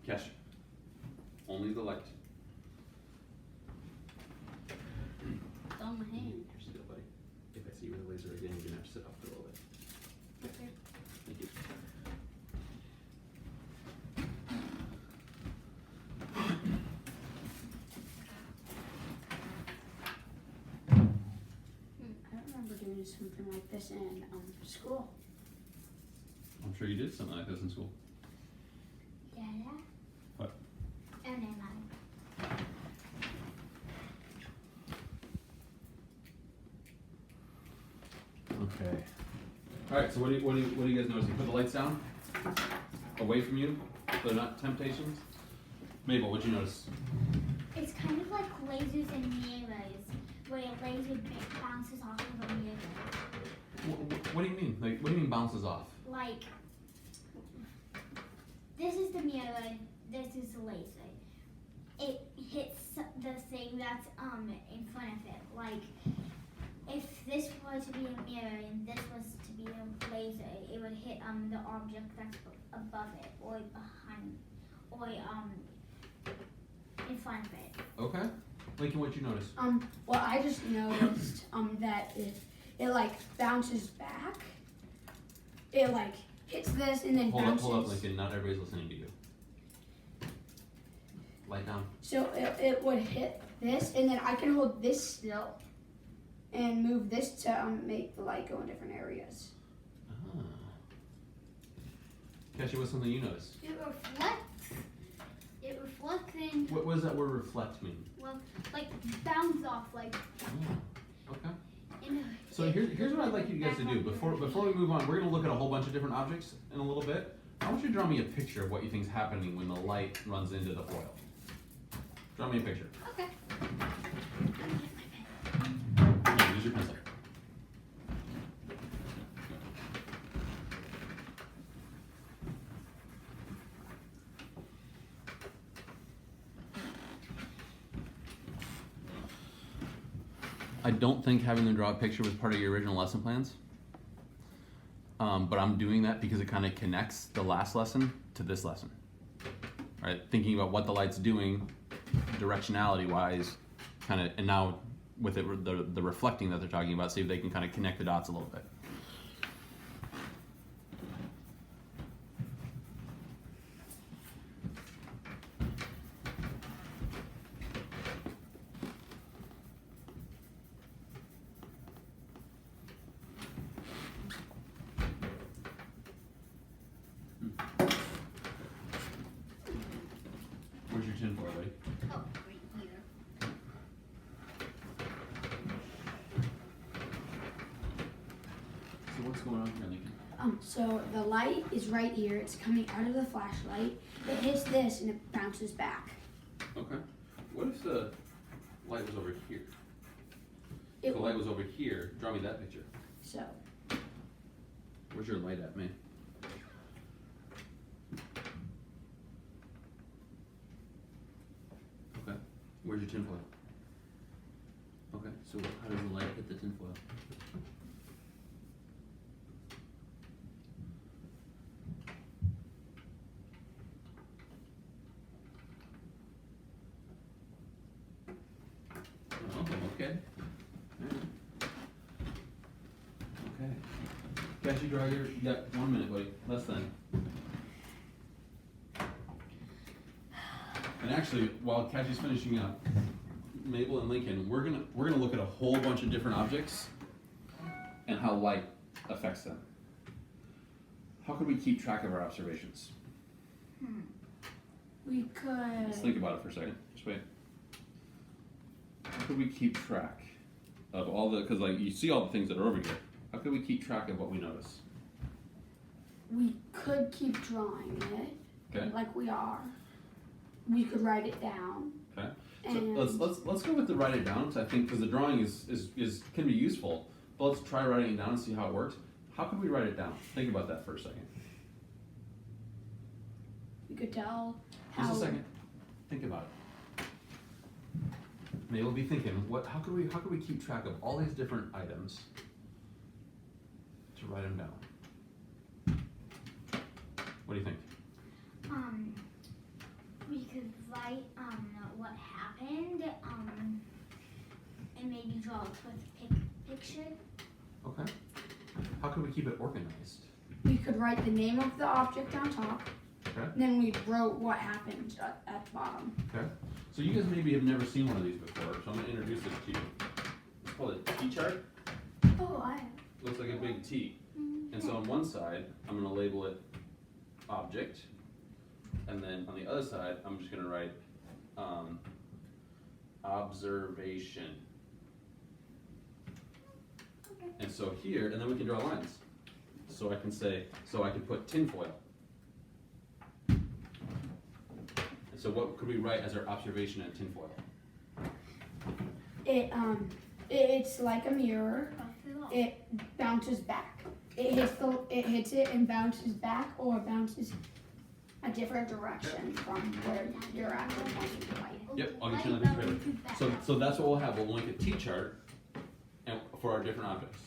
Catch. Only the light. It's on my hand. Still, buddy. If I see you with a laser again, you're gonna have to sit up for a little bit. Okay. Thank you. I don't remember doing something like this in school. I'm sure you did something like this in school. Yeah. What? And then Okay. All right. So what do you guys notice? You put the lights down, away from you, so they're not temptations. Mabel, what'd you notice? It's kind of like lasers and mirrors, where a laser bounces off of a mirror. What do you mean? Like, what do you mean bounces off? Like, this is the mirror, this is the laser. It hits the thing that's in front of it. Like, if this were to be a mirror and this was to be a laser, it would hit the object that's above it, or behind, or in front of it. Okay. Lincoln, what'd you notice? well, I just noticed that it like bounces back. It like hits this and then bounces. Hold up, Lincoln. Not everybody's listening to you. Light down. So it would hit this, and then I can hold this still and move this to make the light go in different areas. Ah. Cassie, what's something you noticed? It reflects. It reflects in, What does that word reflect mean? well, like bounce off, like Oh, okay. in a, So here's what I'd like you guys to do. Before we move on, we're going to look at a whole bunch of different objects in a little bit. I want you to draw me a picture of what you think's happening when the light runs into the foil. Draw me a picture. Okay. Yeah, use your pencil. I don't think having them draw a picture was part of your original lesson plans. But I'm doing that because it kind of connects the last lesson to this lesson. All right, thinking about what the light's doing, directionality wise, kind of, and now with it, the reflecting that they're talking about, see if they can kind of connect the dots a little bit. Where's your tin foil, buddy? Oh, right here. So what's going on here, Lincoln? So the light is right here. It's coming out of the flashlight. It hits this and it bounces back. Okay. What if the light was over here? It- If the light was over here, draw me that picture. So Where's your light at, man? Okay. Where's your tinfoil? Okay, so how does the light hit the tinfoil? Oh, okay. Alright. Okay. Cassie, draw your, you got 1 minute, buddy, less than. And actually, while Cassie's finishing up, Mabel and Lincoln, we're gonna look at a whole bunch of different objects and how light affects them. How could we keep track of our observations? we could. Let's think about it for a second. Just wait. How could we keep track of all the, because like you see all the things that are over here. How could we keep track of what we notice? We could keep drawing it Okay. like we are. We could write it down. Okay. So And let's go with the write it down, because I think because the drawing is can be useful. But let's try writing it down and see how it works. How could we write it down? Think about that for a second. we could tell how. Just a second. Think about it. Maybe we'll be thinking, how could we keep track of all these different items to write them down? What do you think? maybe draw a quick picture. Okay. How could we keep it organized? We could write the name of the object on top. Okay. And then we wrote what happened at the bottom. Okay. So you guys maybe have never seen one of these before, so I'm gonna introduce this to you. It's called a T chart. Oh, I have. Looks like a big T. And so on one side, I'm gonna label it object, and then on the other side, I'm just gonna write observation. Okay. And so here, and then we can draw lines. So I can say, so I can put tinfoil. And so what could we write as our observation at tinfoil? It's like a mirror. It bounces back. It hits it and bounces back, or bounces a different direction from where you're actually pointing to light. Yep, I'll get you another piece of paper. So that's what we'll have. We'll make a T-chart for our different objects.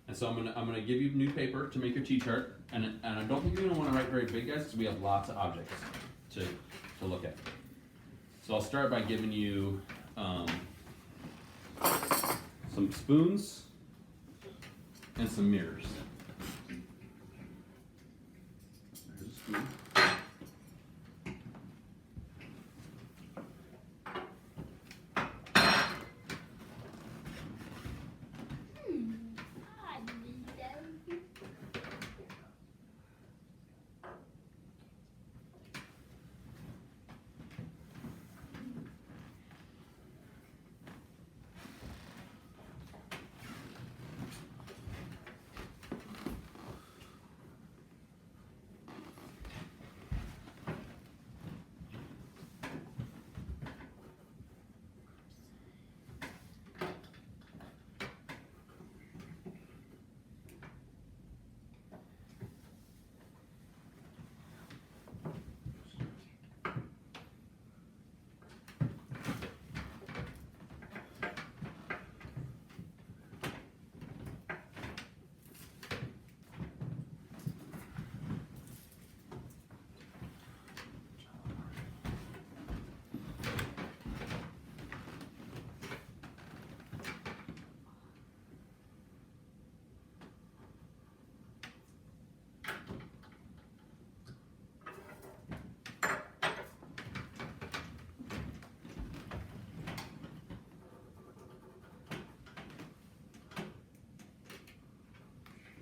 And so I'm gonna give you new paper to make your T-chart, and I don't think you're gonna want to write very big, guys, because we have lots of objects to look at. So I'll start by giving you some spoons and some mirrors. There's a spoon.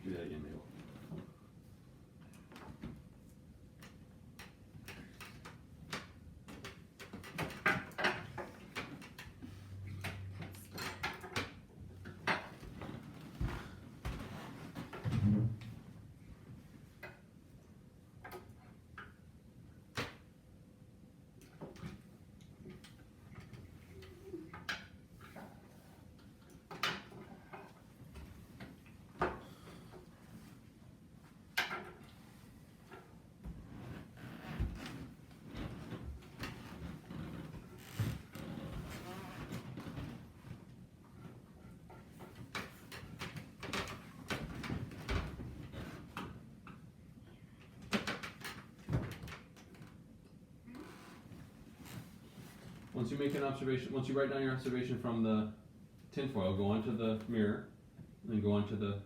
Do that again, Mabel. Once you make an observation, once you write down your observation from the tinfoil, go onto the mirror, and then go onto the